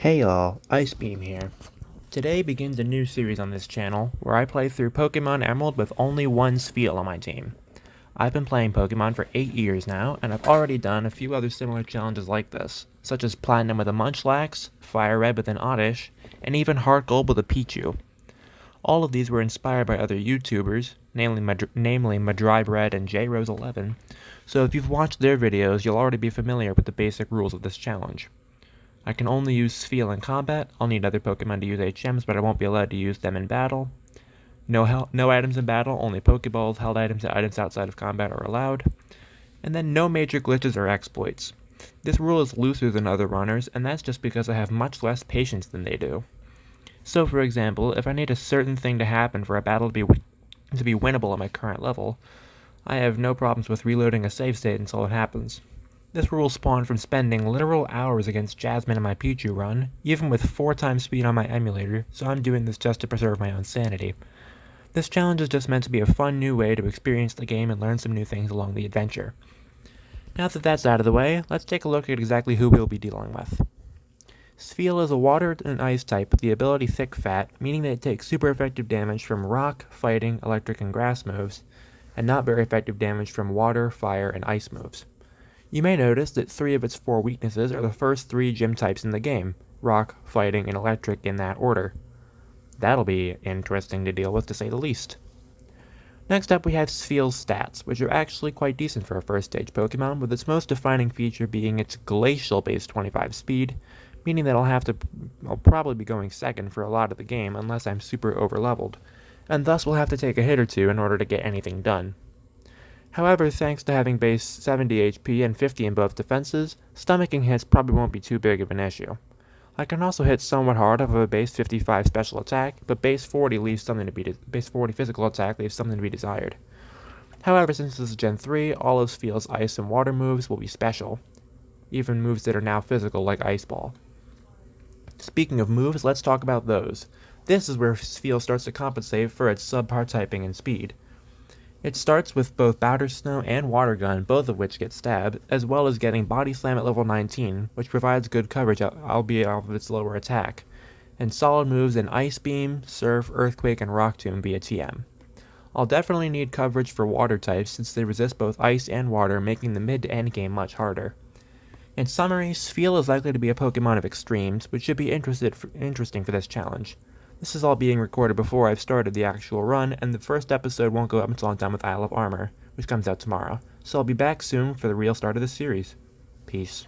Hey y'all, Ice Beam here. Today begins a new series on this channel where I play through Pokemon Emerald with only one Spheal on my team. I've been playing Pokemon for 8 years now, and I've already done a few other similar challenges like this, such as Platinum with a Munchlax, Fire Red with an Oddish, and even Heart Gold with a Pichu. All of these were inspired by other YouTubers, namely Madribe Red and JRose11, so if you've watched their videos, you'll already be familiar with the basic rules of this challenge. I can only use Spheal in combat. I'll need other Pokemon to use HMs, but I won't be allowed to use them in battle. No items in battle, only Pokeballs, held items, and items outside of combat are allowed. And then no major glitches or exploits. This rule is looser than other runners, and that's just because I have much less patience than they do. So for example, if I need a certain thing to happen for a battle to be winnable at my current level, I have no problems with reloading a save state until it happens. This rule spawned from spending literal hours against Jasmine in my Pichu run, even with 4 times speed on my emulator, so I'm doing this just to preserve my own sanity. This challenge is just meant to be a fun new way to experience the game and learn some new things along the adventure. Now that that's out of the way, let's take a look at exactly who we'll be dealing with. Spheal is a water and ice type with the ability Thick Fat, meaning that it takes super effective damage from rock, fighting, electric, and grass moves, and not very effective damage from water, fire, and ice moves. You may notice that 3 of its 4 weaknesses are the first 3 gym types in the game, rock, fighting, and electric in that order. That'll be interesting to deal with, to say the least. Next up we have Spheal's stats, which are actually quite decent for a first stage Pokemon, with its most defining feature being its glacial base 25 speed, meaning that I'll probably be going second for a lot of the game unless I'm super overleveled, and thus will have to take a hit or two in order to get anything done. However, thanks to having base 70 HP and 50 in both defenses, stomaching hits probably won't be too big of an issue. I can also hit somewhat hard off of a base 55 special attack, but base 40 physical attack leaves something to be desired. However, since this is Gen 3, all of Spheal's ice and water moves will be special, even moves that are now physical like Ice Ball. Speaking of moves, let's talk about those. This is where Spheal starts to compensate for its subpar typing and speed. It starts with both Powder Snow and Water Gun, both of which get stabbed, as well as getting Body Slam at level 19, which provides good coverage, albeit off of its lower attack, and solid moves in Ice Beam, Surf, Earthquake, and Rock Tomb via TM. I'll definitely need coverage for water types since they resist both ice and water, making the mid to end game much harder. In summary, Spheal is likely to be a Pokemon of extremes, which should be interesting for this challenge. This is all being recorded before I've started the actual run, and the first episode won't go up until I'm done with Isle of Armor, which comes out tomorrow, so I'll be back soon for the real start of this series. Peace.